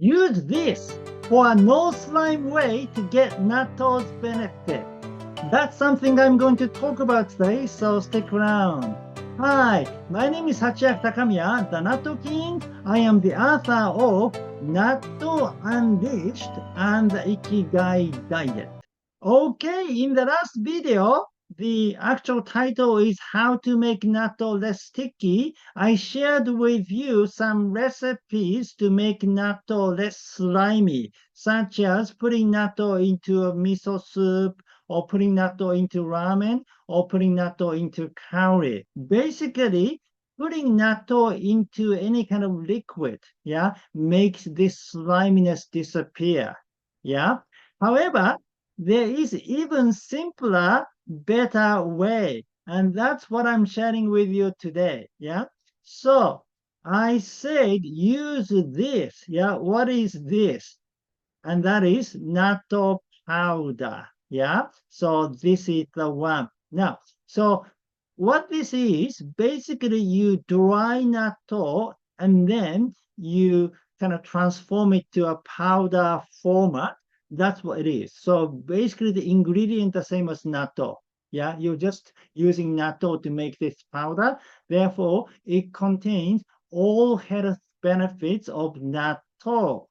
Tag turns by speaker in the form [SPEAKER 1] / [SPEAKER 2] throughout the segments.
[SPEAKER 1] Use this for a no slime way to get Natto's benefit. That's something I'm going to talk about today, so stick around. Hi, my name is Sachiaki Takamiya, the Natto King. I am the author of Natto Enriched and the Ikigai Diet. Okay, in the last video, the actual title is How to Make Natto Less Sticky. I shared with you some recipes to make natto less slimy, such as putting natto into a miso soup, or putting natto into ramen, or putting natto into curry. Basically, putting natto into any kind of liquid, yeah, makes this sliminess disappear. Yeah. However, there is even simpler, better way. And that's what I'm sharing with you today. Yeah. So I said use this. Yeah. What is this? And that is natto powder. Yeah. So this is the one. Now, so what this is, basically you dry natto and then you kind of transform it to a powder format. That's what it is. So basically the ingredient the same as natto. Yeah, you're just using natto to make this powder. Therefore, it contains all health benefits of natto.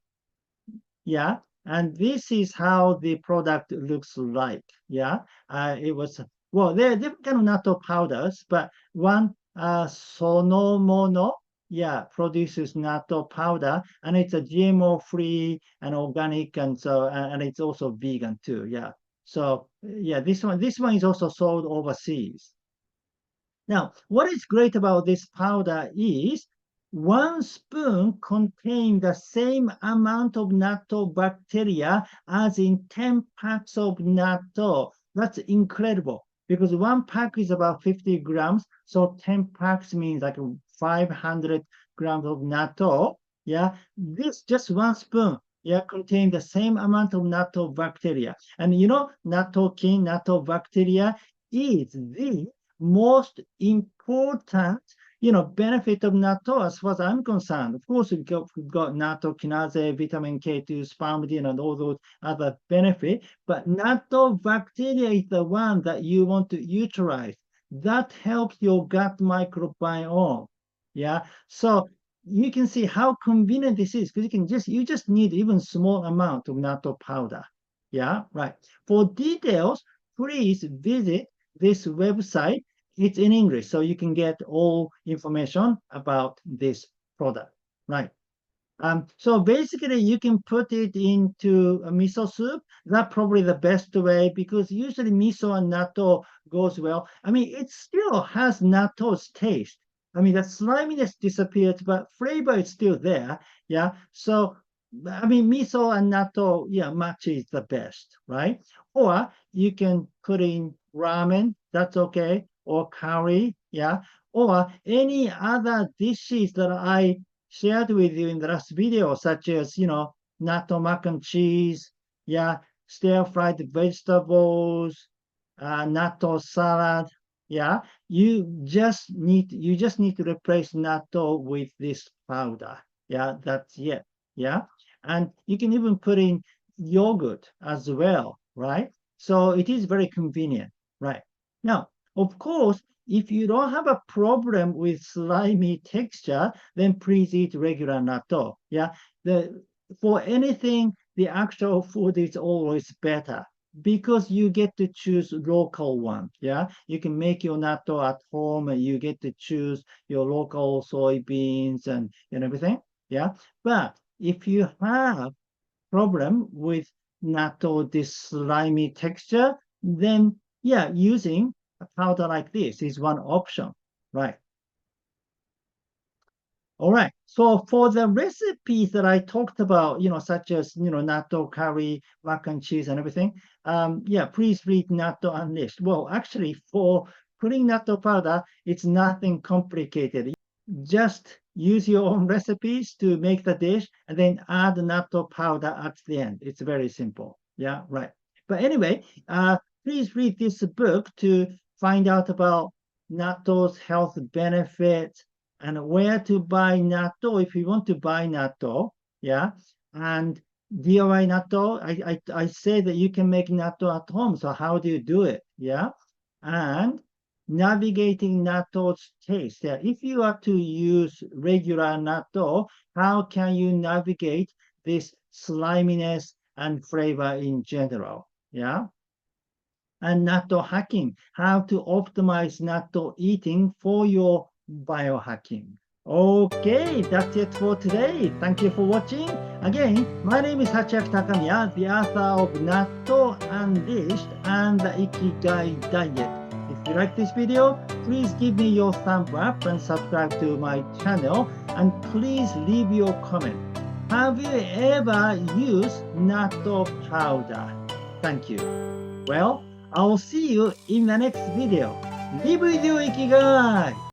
[SPEAKER 1] Yeah, and this is how the product looks like. Yeah, it was, well, there are different kind of natto powders, but one, Sonomono, yeah, produces natto powder, and it's a GMO free and organic, and so and it's also vegan too. Yeah, so yeah, this one is also sold overseas. Now, what is great about this powder is 1 spoon contains the same amount of natto bacteria as in 10 packs of natto. That's incredible because 1 pack is about 50 grams. So 10 packs means like 500 grams of natto. Yeah, this just 1 spoon. Yeah, contain the same amount of natto bacteria. And natto kin, natto bacteria is the most important, benefit of natto as far as I'm concerned. Of course, we've got natto kinase, vitamin K2, spermidine, and all those other benefits. But natto bacteria is the one that you want to utilize. That helps your gut microbiome. Yeah. So you can see how convenient this is because you just need even small amount of natto powder. Yeah. Right. For details, please visit this website. It's in English, so you can get all information about this product, right? So basically, you can put it into a miso soup. That's probably the best way because usually miso and natto goes well. I mean, it still has natto's taste. I mean, the sliminess disappeared, but flavor is still there. Yeah. So, I mean, miso and natto, yeah, match is the best, right? Or you can put in ramen. That's okay. Or curry. Yeah. Or any other dishes that I shared with you in the last video, such as, natto mac and cheese, yeah, stir-fried vegetables, natto salad, yeah. You just need to replace natto with this powder. Yeah, that's it. Yeah. And you can even put in yogurt as well, right? So it is very convenient, right? Now, of course, if you don't have a problem with slimy texture, then please eat regular natto. Yeah. For anything, the actual food is always better because you get to choose local one. Yeah. You can make your natto at home and you get to choose your local soybeans and everything. Yeah. But if you have problem with natto, this slimy texture, then yeah, using a powder like this is one option, right? All right. So for the recipes that I talked about, such as natto curry, mac and cheese, and everything, yeah, please read Natto Unleashed. Well, actually, for putting natto powder, it's nothing complicated. Just use your own recipes to make the dish, and then add natto powder at the end. It's very simple. Yeah, right. But anyway, please read this book to find out about natto's health benefits and where to buy natto if you want to buy natto. Yeah. And DIY natto, I say that you can make natto at home. So how do you do it? Yeah. And navigating natto's taste. Yeah. If you are to use regular natto, how can you navigate this sliminess and flavor in general? Yeah. And natto hacking, how to optimize natto eating for your biohacking. Okay, that's it for today. Thank you for watching. Again, my name is Sachiaki Takamiya, the author of Natto Unleashed and the Ikigai Diet. If you like this video, please give me your thumb up and subscribe to my channel. And please leave your comment. Have you ever used natto powder? Thank you. Well, I'll see you in the next video. Live with your Ikigai!